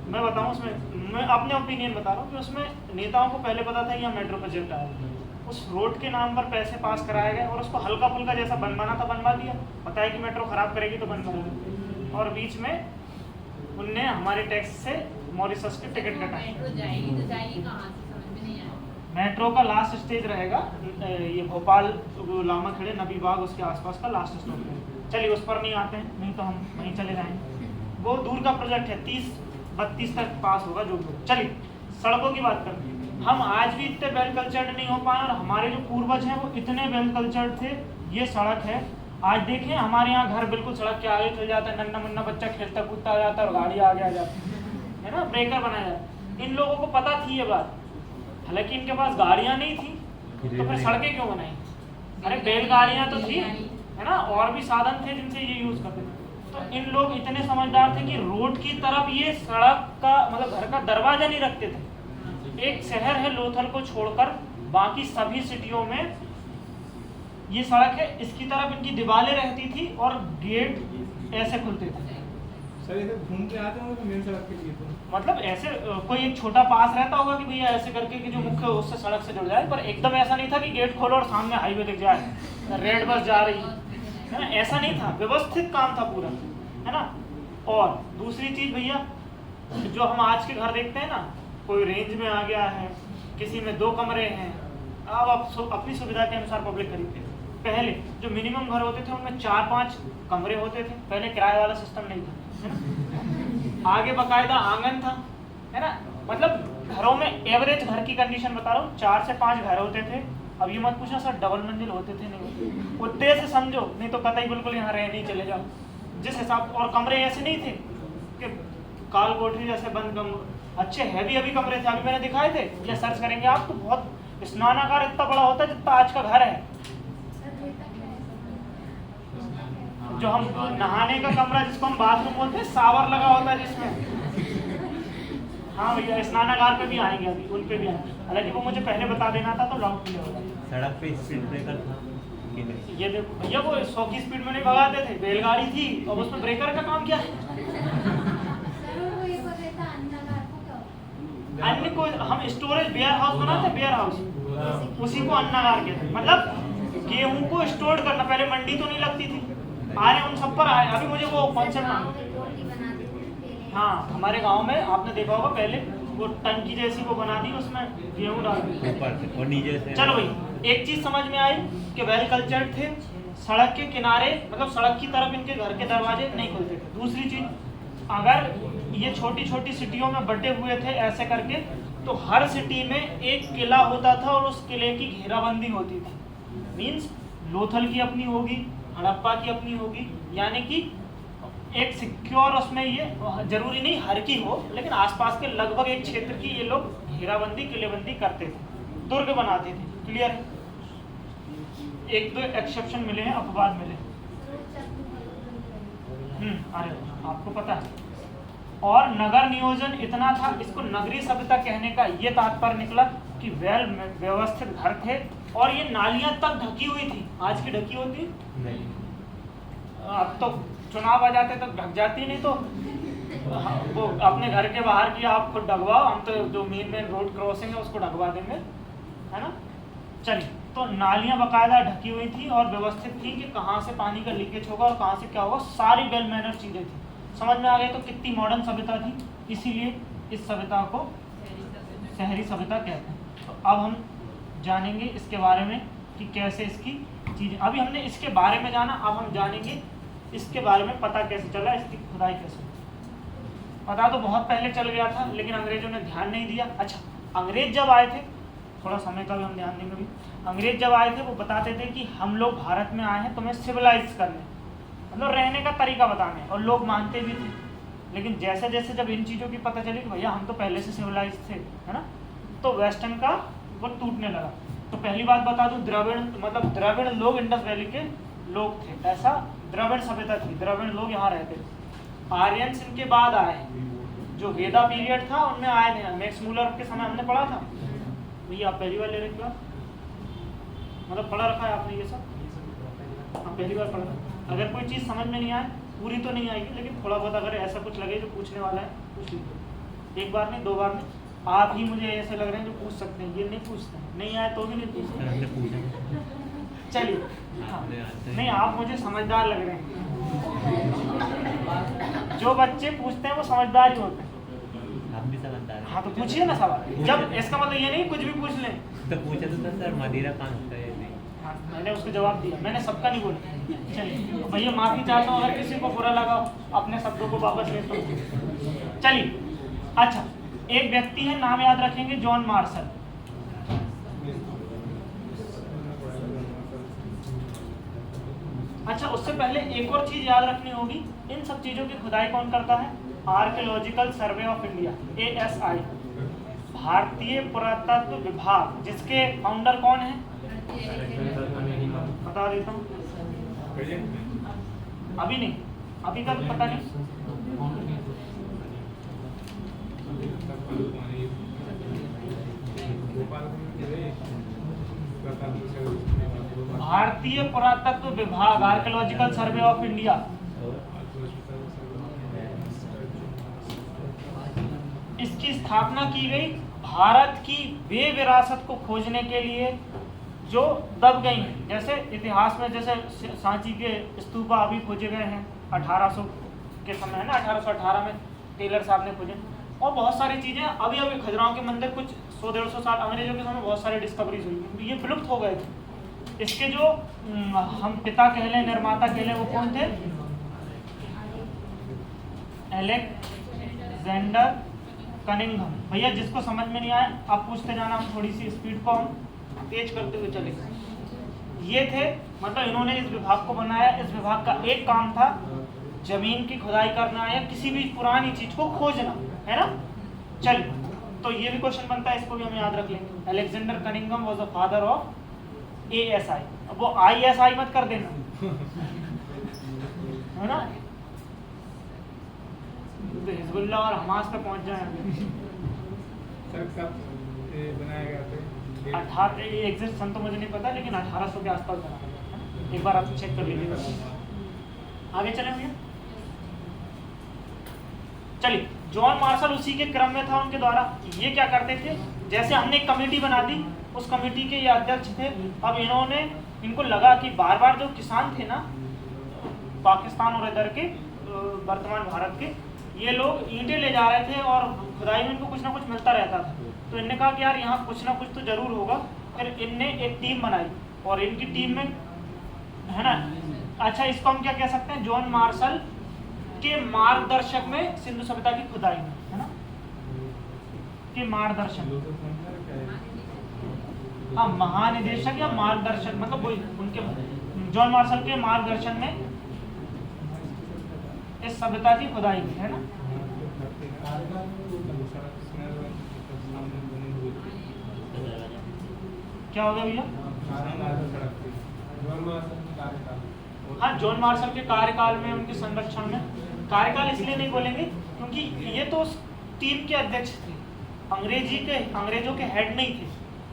मैं बताऊँ, उसमें मैं अपने ओपिनियन बता रहा हूँ कि उसमें नेताओं को पहले पता था यहाँ मेट्रो प्रोजेक्ट आया, उस रोड के नाम पर पैसे पास कराए गए और उसको हल्का फुल्का जैसा बनवाना था बनवा दिया, पता है कि मेट्रो खराब करेगी तो बनवा दी, और बीच में उनने हमारे टैक्स से मॉरिशस के टिकट कटाए। मेट्रो जाएगी तो जाएगी कहाँ से, समझ में नहीं आया। मेट्रो का लास्ट स्टेज रहेगा ये भोपाल लामा खेड़े नबी बाग उसके आसपास का लास्ट स्टॉप है। चलिए उस पर नहीं आते हैं, नहीं तो हम वहीं चले जाएंगे, वो दूर का प्रोजेक्ट है, 30-32 तक पास होगा जो भी। चलिए सड़कों की बात करते हैं। हम आज भी इतने वेल कल्चर्ड नहीं हो पाए और हमारे जो पूर्वज हैं वो इतने वेल कल्चर्ड थे। ये सड़क है, आज देखें हमारे यहाँ घर बिल्कुल सड़क के आगे चल जाता है, नन्ना मुन्ना बच्चा खेलता कूदता आ जाता है और गाड़ी आगे आ जाती है ना, ब्रेकर बनाया जाता है। इन लोगों को पता थी ये बात, हालांकि इनके पास गाड़ियाँ नहीं थी तो फिर सड़कें क्यों बनाई? अरे बैलगाड़ियाँ तो थी है ना, और भी साधन थे जिनसे ये यूज़ करते थे। तो इन लोग इतने समझदार थे कि रोड की तरफ ये सड़क का मतलब घर का दरवाजा नहीं रखते थे। एक शहर है लोथल को छोड़कर बाकी सभी सिटियों में ये सड़क है, इसकी तरफ इनकी दीवारें रहती थी और गेट ऐसे खुलते थे। सर ये घूम के आते होंगे मेन सड़क के लिए तो मतलब ऐसे कोई एक छोटा पास रहता होगा कि भैया ऐसे करके कि जो मुख्य उससे सड़क से जुड़ जाए, पर एकदम ऐसा नहीं था कि गेट खोलो और सामने हाईवे दिख जाए, रेड बस जा रही है ना, ऐसा नहीं था, व्यवस्थित काम था पूरा, है ना। और दूसरी चीज भैया, जो हम आज के घर देखते हैं ना, कोई रेंज में आ गया है, किसी में 2 कमरे हैं, अब आप अपनी सुविधा के अनुसार पब्लिक खरीदते हैं। पहले जो मिनिमम घर होते थे उनमें 4-5 कमरे होते थे, पहले किराए वाला सिस्टम नहीं था, है ना। आगे बकायदा आंगन था, है ना। मतलब घरों में एवरेज घर की कंडीशन बता रहा हूँ, 4 से 5 घर होते थे। अब ये मत पूछना सर डबल मंजिल होते थे, नहीं, उद्देश्य समझो, नहीं तो कतई बिल्कुल यहाँ रह नहीं चले जाओ जिस हिसाब। और कमरे ऐसे नहीं थे कि काल कोठरी जैसे बंद कमरे, अच्छे हैवी कमरे थे, अभी मैंने दिखाए थे, या सर्च करेंगे आप तो बहुत स्नानागार इतना बड़ा होता है जितना आज का घर है। जो हम नहाने का कमरा जिसको हम बाथरूम बोलते हैं, शावर लगा होता है जिसमें। हाँ भैया स्नानागार पे भी आएंगे, अभी उन पे भी आएंगे, हालांकि वो मुझे पहले बता देना था तो डाउट क्लियर होगा। सड़क पे स्पीड ब्रेकर था कि नहीं? ये देखो भैया वो 100 की स्पीड में नहीं भगाते थे, बैलगाड़ी थी और उसमें ब्रेकर का काम क्या है? अन्य को हम स्टोरेज वेयर हाउस बनाते हैं, वेयर हाउस, उसी को अन्नागार कहते हैं। मतलब गेहूं को स्टोर करना, पहले मंडी तो नहीं लगती थी, आ रहे उन सब पर आए। अभी मुझे वो कॉन्सेप्ट, हाँ हमारे गांव में आपने देखा होगा पहले वो टंकी जैसी वो बना दी, उसमें गेहूं डाल दी ऊपर से और नीचे से। चलो भाई एक चीज समझ में आई कि वेल कल्चर्ड थे, सड़क के किनारे मतलब सड़क की तरफ इनके घर के दरवाजे नहीं खुलते थे। दूसरी चीज, अगर ये छोटी छोटी सिटियों में बटे हुए थे ऐसे करके, तो हर सिटी में एक किला होता था और उस किले की घेराबंदी होती थी। मीन्स लोथल की अपनी होगी, हड़प्पा की अपनी होगी, यानी कि एक सिक्योर, उसमें ये जरूरी नहीं हर की हो, लेकिन आसपास के लगभग एक क्षेत्र की ये लोग घेराबंदी किलेबंदी करते थे, दुर्ग बनाते थे। क्लियर है? 1-2 एक्सेप्शन मिले हैं, अपवाद मिले। अरे आपको पता है। और नगर नियोजन इतना था, इसको नगरीय सभ्यता कहने का ये तात्पर्य निकला कि वेल व्यवस्थित घर थे और ये नालियां तक ढकी हुई थी। आज की ढकी होती नहीं, अब तो चुनाव आ जाते तो ढक जाती, नहीं तो वो अपने घर के बाहर की आप खुद ढकवाओ, हम तो जो मेन रोड क्रॉसिंग है उसको ढकवा देंगे, है ना। चलिए, तो नालियां बकायदा ढकी हुई थी और व्यवस्थित थी कि कहाँ से पानी का लीकेज होगा और कहाँ से क्या होगा, सारी वेल मैनर चीज़ें थी। समझ में आ गई तो कितनी मॉडर्न सभ्यता थी, इसीलिए इस सभ्यता को शहरी सभ्यता कहते हैं। तो अब हम जानेंगे इसके बारे में कि कैसे इसकी चीज़, अभी हमने इसके बारे में जाना, अब हम जानेंगे इसके बारे में पता कैसे चला, इसकी खुदाई कैसे। पता तो बहुत पहले चल गया था, लेकिन अंग्रेजों ने ध्यान नहीं दिया। अच्छा, अंग्रेज जब आए थे, थोड़ा समय का भी हम ध्यान देंगे। अंग्रेज जब आए थे वो बताते थे कि हम लोग भारत में आए हैं तुम्हें सिविलाइज करने, मतलब रहने का तरीका बताने, और लोग मानते भी थे। लेकिन जैसे जैसे जब इन चीज़ों की पता चली कि भैया हम तो पहले से सिविलाइज थे, है ना, तो वेस्टर्न का वो टूटने लगा। तो पहली बात बता दूं, द्रविड़ लोग इंडस वैली के लोग थे, ऐसा द्रविड़ सभ्यता थी, द्रविड़ लोग यहाँ रहते थे। आर्यंस इनके बाद आए, जो वेदा पीरियड था उनमें आए थे। मैक्स मूलर के समय हमने पढ़ा था, भैया आप पहली बार ले रहे हो, मतलब पढ़ा रखा है आपने ये सब, आप पहली बार पढ़ा। अगर कोई चीज़ समझ में नहीं आए, पूरी तो नहीं आएगी, लेकिन थोड़ा बहुत अगर ऐसा कुछ लगे जो पूछने वाला है पूछ लीजिए, 1 बार नहीं 2 बार नहीं, आप ही मुझे ऐसे लग रहे हैं जो पूछ सकते हैं, ये नहीं पूछते हैं, नहीं आए तो भी नहीं पूछते। सर हमने पूछा चलिए हाँ, नहीं आप मुझे समझदार लग रहे हैं। जो बच्चे पूछते हैं वो समझदार ही होते हैं। आप भी समझदार हैं। हाँ तो पूछिए ना सवाल, जब इसका मतलब ये नहीं कुछ भी पूछ लें। तो पूछा तो था सर मदिरा पान होता है नहीं। हाँ मैंने उसको जवाब दिया, मैंने सबका नहीं बोला। चलिए तो भैया माफ़ी चाहता हूँ अगर किसी को बुरा लगा, अपने शब्दों को वापस लेता हूँ। चलिए अच्छा, एक व्यक्ति है, नाम याद रखेंगे, जॉन मार्शल। अच्छा उससे पहले एक और चीज याद रखनी होगी, इन सब चीजों की खुदाई कौन करता है? Archaeological survey of India, ASI, भारतीय पुरातत्व विभाग, जिसके फाउंडर कौन है? बता देता हूँ, अभी नहीं, अभी का पता नहीं। भारतीय पुरातत्व विभाग, आर्कियोलॉजिकल सर्वे ऑफ इंडिया। इसकी स्थापना की गई भारत की वे विरासत को खोजने के लिए जो दब गई हैं। जैसे इतिहास में जैसे सांची के स्तूपा अभी खोजे गए हैं 1800 के समय, है ना, 1818 में टेलर साहब ने खोजे, और बहुत सारी चीज़ें अभी अभी खजुराहो के मंदिर कुछ 100-150 साल अंग्रेजों के समय बहुत सारी डिस्कवरीज हुई, ये विलुप्त हो गए थे। इसके जो हम पिता कह लें, निर्माता कह लें, वो कौन थे? Alexander Cunningham. भैया जिसको समझ में नहीं आया आप पूछते जाना, हम थोड़ी सी स्पीड को हम तेज करते हुए चलेंगे। ये थे, मतलब इन्होंने इस विभाग को बनाया। इस विभाग का एक काम था जमीन की खुदाई करना या किसी भी पुरानी चीज को खोजना, है ना। चलिए तो ये भी क्वेश्चन बनता है, इसको भी हम याद रख लेंगे। Alexander Cunningham was the father of ASI। अब वो ISI मत कर देना, है ना, तो हिजबुल्ला और हमास पे पहुंच जाए। सर कब बनाया गया था? 18 एग्जैक्ट सन तो मुझे नहीं पता, लेकिन 1800 के आसपास बनाया गया है। एक बार आप चेक कर लीजिएगा। आगे चलें भैया। चलिए, जॉन मार्शल उसी के क्रम में था उनके द्वारा। ये क्या करते थे, जैसे हमने एक कमेटी बना दी, उस कमेटी के ये अध्यक्ष थे। अब इनको लगा कि बार बार जो किसान थे ना पाकिस्तान और इधर के वर्तमान भारत के, ये लोग ईंटें ले जा रहे थे और खुदाई में इनको कुछ ना कुछ मिलता रहता था। तो इनने कहा कि यार यहाँ कुछ ना कुछ तो जरूर होगा। फिर इनने एक टीम बनाई और इनकी टीम में, है ना, अच्छा इसको हम क्या कह सकते हैं, जॉन मार्शल के मार्गदर्शक में सिंधु सभ्यता की खुदाई में, है ना, के मार्गदर्शक, हाँ महानिदेशक या मार्गदर्शक, मतलब वही उनके, जॉन मार्शल के मार्गदर्शन में इस सभ्यता की खुदाई में, है ना। क्या हो गया भैया? हाँ, जॉन मार्शल के कार्यकाल में, उनके संरक्षण में, कार्यकाल इसलिए नहीं बोलेंगे क्योंकि ये तो उस टीम के अध्यक्ष थे, अंग्रेजों के हेड नहीं थे।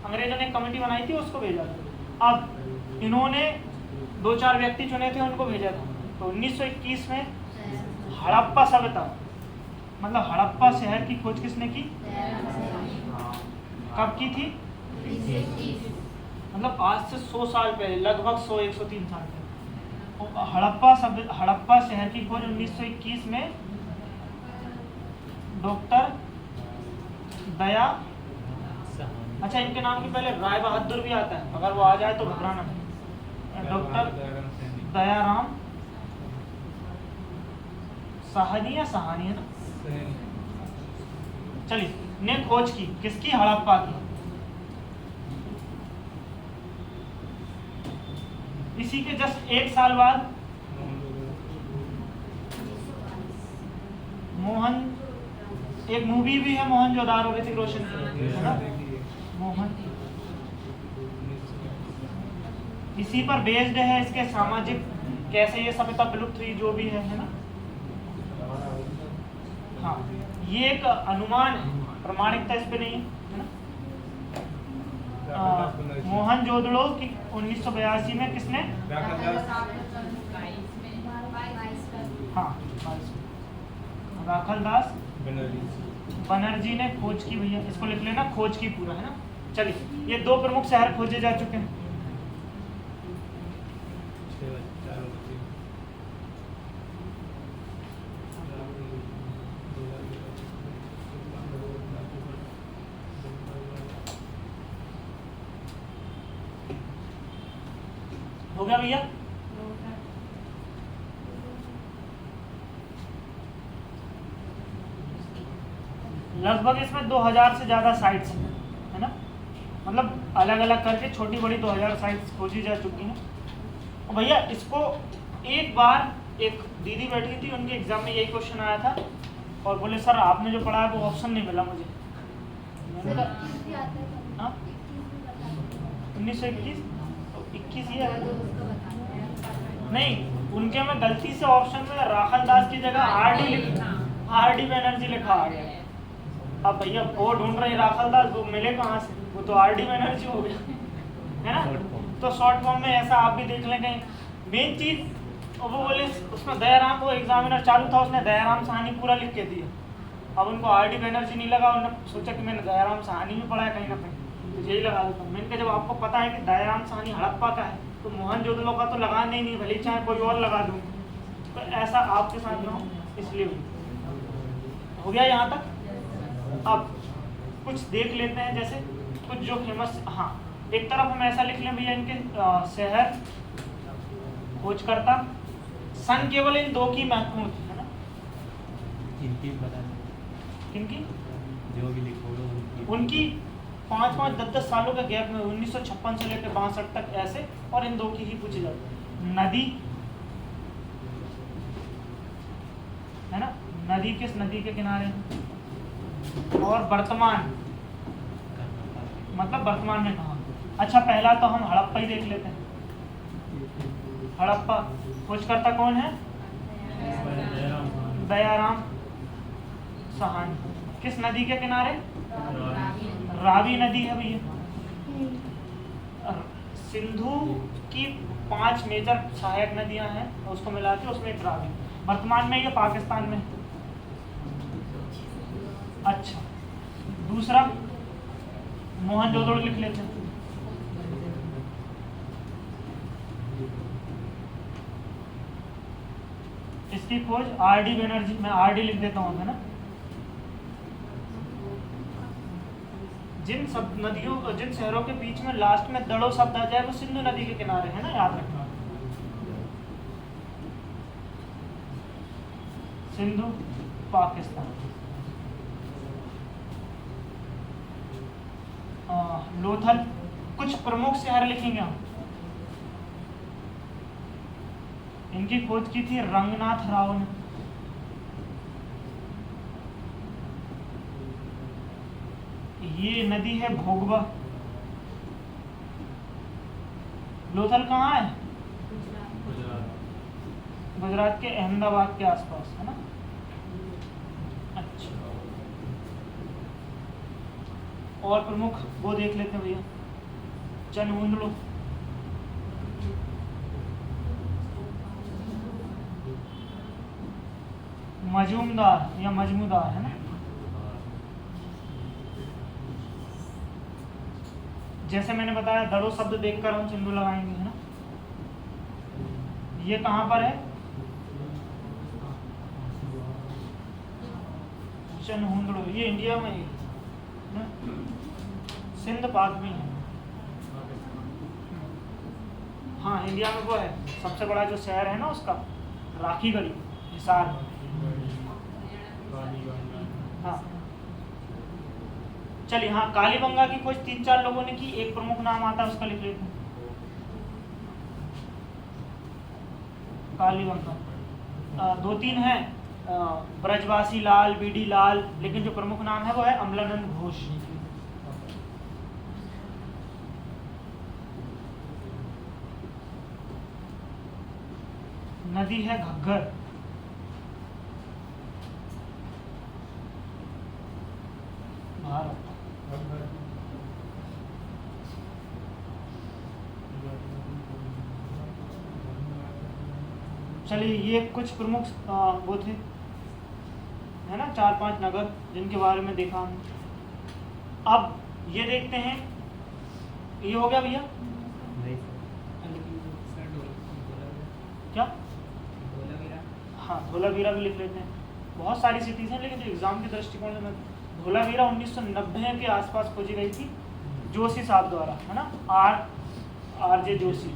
अंग्रेजों ने कमेटी बनाई थी, उसको भेजा था। अब इन्होंने 2-4 व्यक्ति चुने थे, उनको भेजा था। तो 1921 में हड़प्पा सभ्यता, मतलब हड़प्पा शहर की खोज किसने की? कब की थी? मतलब आज से 100 साल पहले, लगभग 100-103 साल पहले। हड़प्पा शहर की खोज 1921 में डॉक्टर दया, अच्छा इनके नाम के पहले राय बहादुर भी आता है, अगर वो आ जाए तो घबराना नहीं। डॉक्टर दयाराम साहनी या सहानी, है ना, चलिए, ने खोज की, किसकी? हड़प्पा की। इसी के जस्ट 1 साल बाद मोहन, एक मूवी भी है मोहनजोदारो, ऋतिक रोशन की, है ना, मोहन, इसी पर बेस्ड है। इसके सामाजिक कैसे ये सभ्यता विलुप्त हुई, जो भी है ना। हाँ, ये एक अनुमान है, प्रमाणिकता इस पे नहीं है, है ना। मोहनजोदड़ो की 1982 में किसने? हाँ, राखलदास बनर्जी। बनर्जी ने खोज की। भैया इसको लिख लेना, खोज की पूरा, है ना। चलिए, ये 2 प्रमुख शहर खोजे जा चुके हैं। हो गया भैया? लगभग इसमें 2000 से ज़्यादा साइट्स हैं, है ना। मतलब अलग अलग करके छोटी बड़ी 2000 साइट्स खोजी जा चुकी हैं। और भैया इसको एक बार एक दीदी बैठी थी, उनके एग्जाम में यही क्वेश्चन आया था और बोले सर आपने जो पढ़ा है वो ऑप्शन नहीं मिला मुझे। मैंने कहा हाँ 1921 तो 21 ये है नहीं, उनके में गलती से ऑप्शन में राखलदास की जगह आर डी बनर्जी लिखा आ गया। अब भैया वो ढूंढ रहे राखलदास, वो मिले कहाँ से, वो तो आर डी बनर्जी हो गया, है ना। तो शॉर्ट फॉर्म में ऐसा आप भी देख लें कहीं। मेन चीज़ और वो बोले उसमें दयाराम, वो एग्जामिनर चालू था उसने दयाराम साहनी पूरा लिख के दिया। अब उनको आर डी बनर्जी नहीं लगा, उन्होंने सोचा कि मैंने दयाराम साहनी में पढ़ा है कहीं ना कहीं, तो यही लगा देता हूँ। मैंने कहा जब आपको पता है कि दयाराम साहनी हड़प्पा का है तो मोहनजोदड़ो का तो लगाना ही नहीं, भले चाहे कोई और लगा दूँ। तो ऐसा आपके साथ ना हो, इसलिए हो गया यहाँ तक। अब कुछ देख लेते हैं, जैसे कुछ जो फेमस, हाँ एक तरफ हम ऐसा लिख लें भैया इनके शहर खोजकर्ता, सन केवल इन 2 की महत्वपूर्ण थी, है ना। इनकी बता किनकी? जो भी लिखो उनकी 5-5, 10-10 सालों के गैप में 1956 से लेकर 62 तक ऐसे, और इन 2 की ही पूछी जाती है। नदी, है ना, नदी किस नदी के किनारे, और वर्तमान मतलब वर्तमान में कहाँ। अच्छा पहला तो हम हड़प्पा ही देख लेते हैं। हड़प्पा खोजकर्ता कौन है? दयाराम साहनी। किस नदी के किनारे? रावी नदी है भैया। सिंधु की 5 मेजर सहायक नदियां हैं, उसको मिला के उसमें एक रावी। वर्तमान में ये पाकिस्तान में। अच्छा दूसरा मोहनजोदड़ो लिख लेते हैं। इसकी खोज आर डी बनर्जी, मैं आर डी लिख देता हूँ, है ना। जिन सब नदियों, जिन शहरों के बीच में लास्ट में दड़ो शब्द आ जाए वो सिंधु नदी के किनारे है ना, याद रखना। सिंधु पाकिस्तान। लोथल। कुछ प्रमुख शहर लिखेंगे हम। इनकी खोज की थी रंगनाथ राव ने। ये नदी है भोगवा। लोथल कहाँ है? गुजरात के अहमदाबाद के आसपास, है ना। अच्छा और प्रमुख वो देख लेते हैं भैया। चनहुंदड़ो, मजूमदार या मजमूदार, है ना। जैसे मैंने बताया दड़ो शब्द देखकर हम सिंधु लगाएंगे, है ना। ये कहाँ पर है? चनहुंदड़ो, ये इंडिया में है, सिंध पाक में है। हाँ इंडिया में वो है सबसे बड़ा जो शहर है ना उसका, राखीगढ़ी, हिसार। हाँ चलिए, हाँ कालीबंगा की खोज 3-4 लोगों ने की, एक प्रमुख नाम आता है उसका लिख लेते हैं। कालीबंगा 2-3 हैं, ब्रजवासी लाल, बीडी लाल, लेकिन जो प्रमुख नाम है वो है अमलानंद घोष। नदी है घग्गर। भारत। चलिए ये कुछ प्रमुख वो थे। 4-5 नगर जिनके बारे में देखा हमने। अब ये देखते हैं, ये हो गया भैया नहीं सर। क्या? हाँ, धोलावीरा भी लिख लेते हैं। बहुत सारी सिटीज़ हैं, लेकिन जो एग्जाम के दृष्टिकोण से मैं धोलावीरा 1990 के आसपास खोजी गई थी जोशी साहब द्वारा, है ना, आर जे जोशी।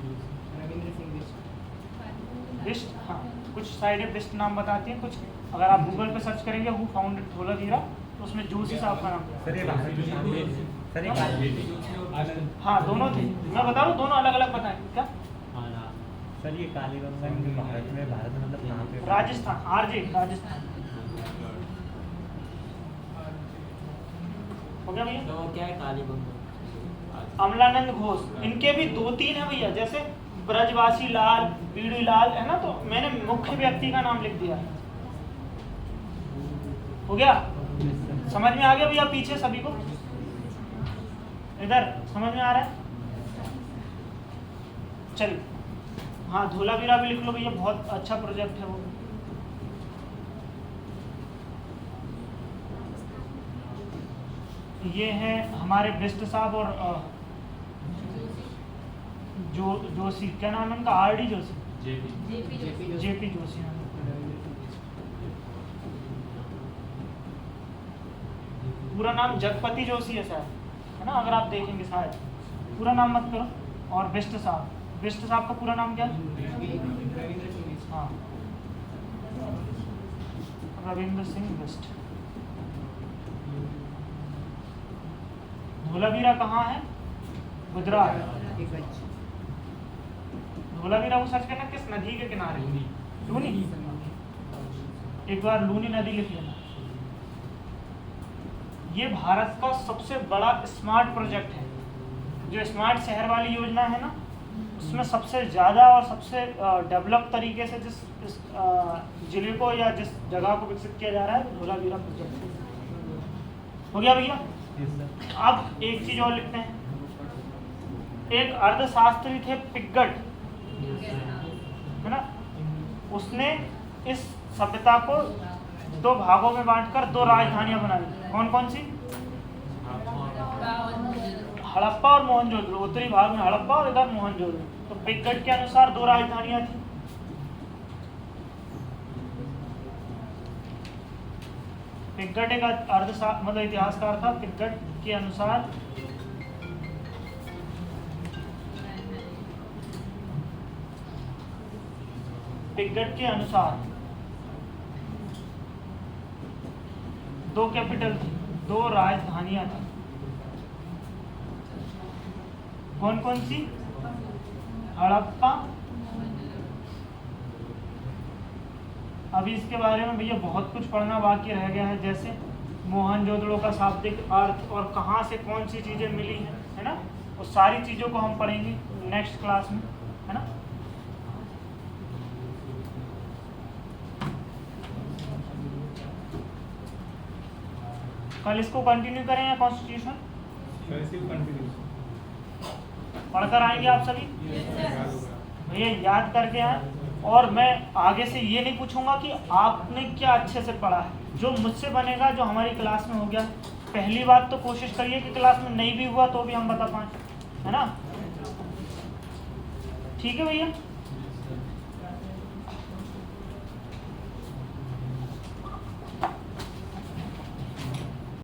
बिस्ट, हाँ, कुछ साइडें बिस्ट नाम बताती हैं, कुछ अगर आप गूगल पे सर्च करेंगे हु फाउंडेड धोलावीरा तो उसमें जोशी साहब का नाम है। सर ये भारत में सर ये हाँ, दोनों थे, मैं बता रहा हूँ, दोनों अलग अलग बताएं। क्या? सर ये कालीबंगन जो भारत में मतलब कहाँ पे? राजस्थान, आरजे राजस्थान। हो गया भैया? तो क्या है कालीबंगन? अमलानंद घोष, इनके भी 2-3 है भैया, जैसे ब्रजवासी लाल, बीड़ी लाल, है ना, तो मैंने मुख्य व्यक्ति का नाम लिख दिया। हो गया? समझ में आ गया भैया पीछे सभी को? इधर समझ में आ रहा है? चलिए, हाँ, धोलावीरा भी लिख लो भैया, बहुत अच्छा प्रोजेक्ट है वो। ये है हमारे बिस्ट साहब और जोशी, क्या नाम है उनका? आर.डी. जोशी, जेपी जोशी। पूरा नाम जगपति जोशी है शायद, है ना, अगर आप देखेंगे शायद। पूरा नाम मत करो। और बिस्ट साहब का पूरा नाम क्या है? हाँ, रविंद्र सिंह बिस्ट। धोलावीरा कहाँ है? गुजरात। धोलावीरा को सर्च करना किस नदी के किनारे? लूनी। एक बार लूनी नदी लिख लेना। ये भारत का सबसे बड़ा स्मार्ट प्रोजेक्ट है। जो स्मार्ट शहर वाली योजना है ना, उसमें सबसे ज़्यादा और सबसे डेवलप तरीके से जिस जिले को या जिस जगह को विकसित किया जा रहा है, धोलावीरा प्रोजेक्ट। हो गया भैया? अब एक चीज़ और लिखते हैं। एक अर्थशास्त्री थे पिगट, है ना, उसने इस सभ्यता को 2 भागों में बांटकर 2 राजधानियां बना दी। कौन कौन सी? हड़प्पा और मोहनजोदड़ो। उत्तरी भाग में हड़प्पा और इधर मोहनजोदड़ो। तो पिगट के अनुसार 2 राजधानियां थी। पिगट एक अर्थशास्त्र मतलब इतिहासकार था। पिगट के अनुसार दो कैपिटल थी, 2 राजधानियां थी। कौन कौन सी? हड़प्पा। अभी इसके बारे में भैया बहुत कुछ पढ़ना बाकी रह गया है, जैसे मोहनजोदड़ो का शाब्दिक अर्थ और कहाँ से कौन सी चीज़ें मिली हैं, है ना, वो सारी चीज़ों को हम पढ़ेंगे नेक्स्ट क्लास में, है ना। कल इसको कंटिन्यू करें या कॉन्स्टिट्यूशन पढ़कर आएंगे आप सभी? भैया याद करके आए। और मैं आगे से ये नहीं पूछूंगा कि आपने क्या अच्छे से पढ़ा है, जो मुझसे बनेगा, जो हमारी क्लास में हो गया। पहली बात तो कोशिश करिए कि क्लास में नहीं भी हुआ तो भी हम बता पाएं, है ना। ठीक है भैया?